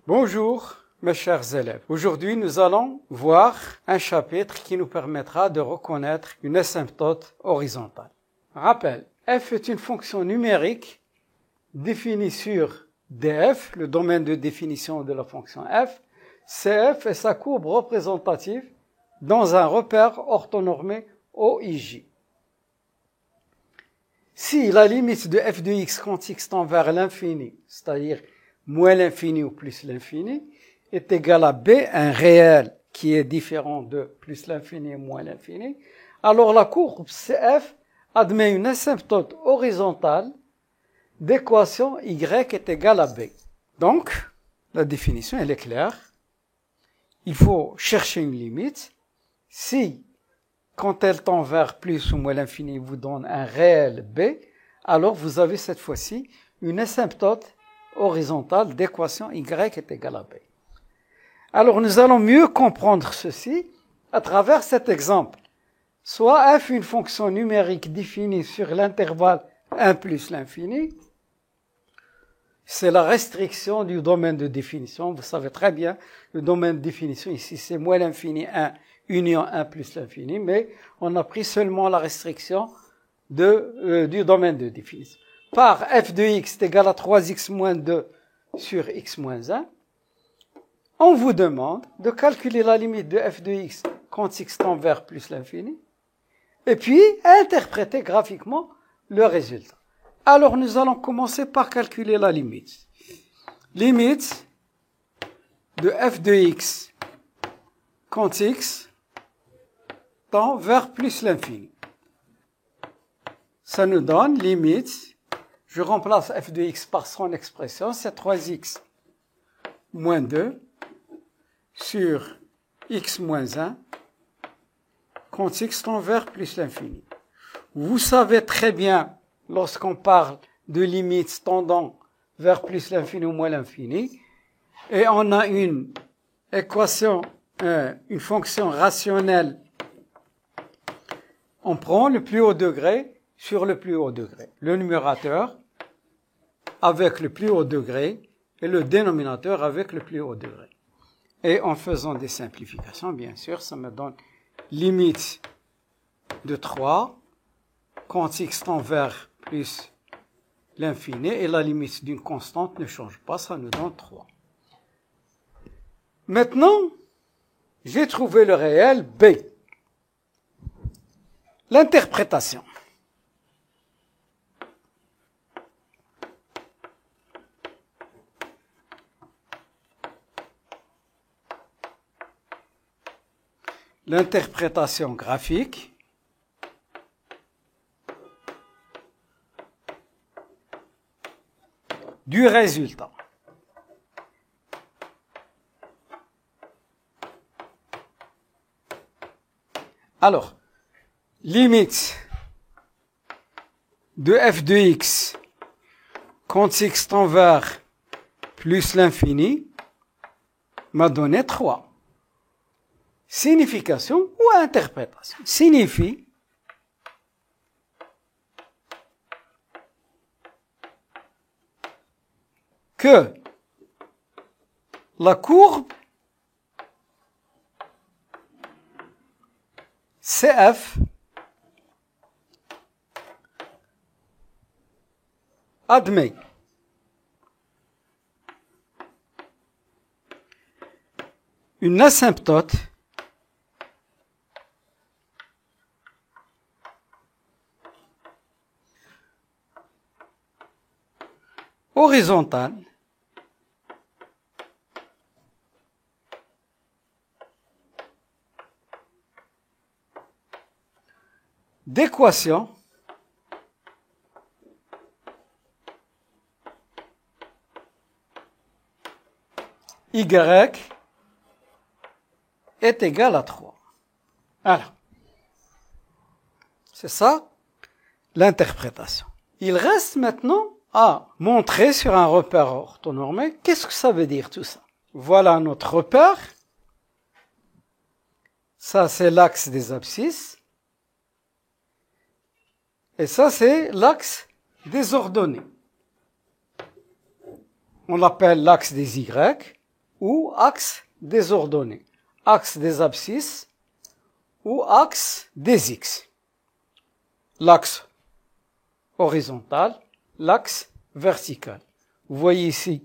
Bonjour mes chers élèves. Aujourd'hui, nous allons voir un chapitre qui nous permettra de reconnaître une asymptote horizontale. Rappel, f est une fonction numérique définie sur df, le domaine de définition de la fonction f. Cf est sa courbe représentative dans un repère orthonormé OIJ. Si la limite de f de x quand x tend vers l'infini, c'est-à-dire moins l'infini ou plus l'infini, est égale à b, un réel qui est différent de plus l'infini et moins l'infini, alors la courbe CF admet une asymptote horizontale d'équation y est égale à b. Donc, la définition, elle est claire. Il faut chercher une limite. Si, quand elle tend vers plus ou moins l'infini, vous donne un réel b, alors vous avez cette fois-ci une asymptote horizontale d'équation y est égale à b. Alors nous allons mieux comprendre ceci à travers cet exemple. Soit f une fonction numérique définie sur l'intervalle 1 plus l'infini, c'est la restriction du domaine de définition. Vous savez très bien, le domaine de définition ici c'est moins l'infini 1 union 1 plus l'infini, mais on a pris seulement la restriction du domaine de définition. Par f de x est égal à 3x moins 2 sur x moins 1, on vous demande de calculer la limite de f de x quand x tend vers plus l'infini, et puis interpréter graphiquement le résultat. Alors nous allons commencer par calculer la limite. Limite de f de x quand x tend vers plus l'infini. Ça nous donne limite, je remplace f de x par son expression, c'est 3x moins 2 sur x moins 1 quand x tend vers plus l'infini. Vous savez très bien, lorsqu'on parle de limites tendant vers plus l'infini ou moins l'infini, et on a une équation, une fonction rationnelle, on prend le plus haut degré sur le plus haut degré. Le numérateur avec le plus haut degré et le dénominateur avec le plus haut degré. Et en faisant des simplifications, bien sûr, ça me donne limite de 3 quand x tend vers plus l'infini et la limite d'une constante ne change pas, ça nous donne 3. Maintenant, j'ai trouvé le réel b. L'interprétation. L'interprétation graphique du résultat. Alors, limite de f de x quand x tend vers plus l'infini m'a donné 3. Signification ou interprétation. Signifie que la courbe CF admet une asymptote horizontale d'équation y est égal à 3. Alors, c'est ça l'interprétation. Il reste maintenant à montrer sur un repère orthonormé qu'est-ce que ça veut dire tout ça. Voilà notre repère. Ça, c'est l'axe des abscisses. Et ça, c'est l'axe des ordonnées. On l'appelle l'axe des Y. ou axe des ordonnées, axe des abscisses ou axe des x. L'axe horizontal, l'axe vertical. Vous voyez ici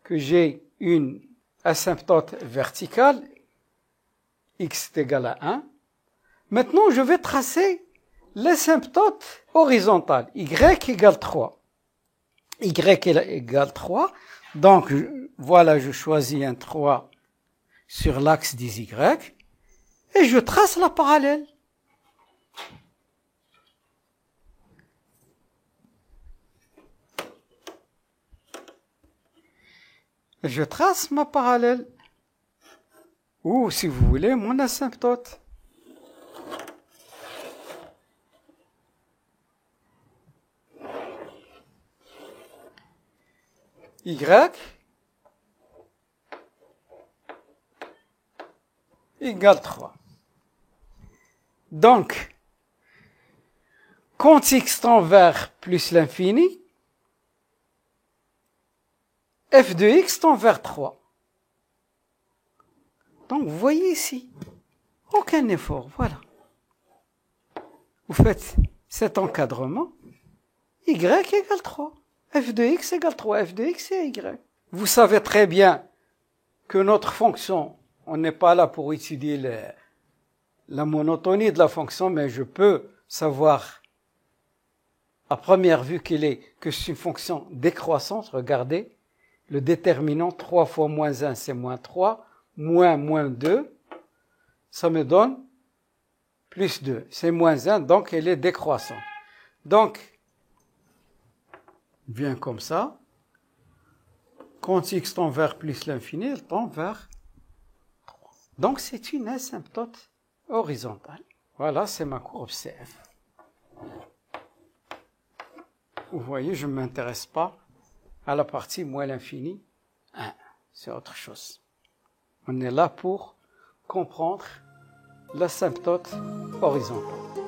que j'ai une asymptote verticale, x est égal à 1. Maintenant, je vais tracer l'asymptote horizontale, y égale 3. Y égale 3. Donc, voilà, je choisis un 3 sur l'axe des y et je trace la parallèle. Je trace ma parallèle, ou si vous voulez, mon asymptote. Y égale 3. Donc, quand x tend vers plus l'infini, f de x tend vers 3. Donc, vous voyez ici, aucun effort, voilà. Vous faites cet encadrement, y égale 3. F de x égale 3, f de x c'est y. Vous savez très bien que notre fonction, on n'est pas là pour étudier la monotonie de la fonction, mais je peux savoir à première vue que c'est une fonction décroissante. Regardez, le déterminant 3 fois moins 1, c'est moins 3, moins 2, ça me donne plus 2. C'est moins 1, donc elle est décroissante. Donc, vient comme ça. Quand x tend vers plus l'infini, elle tend vers 3. Donc, c'est une asymptote horizontale. Voilà, c'est ma courbe CF. Vous voyez, je ne m'intéresse pas à la partie moins l'infini 1. C'est autre chose. On est là pour comprendre l'asymptote horizontale.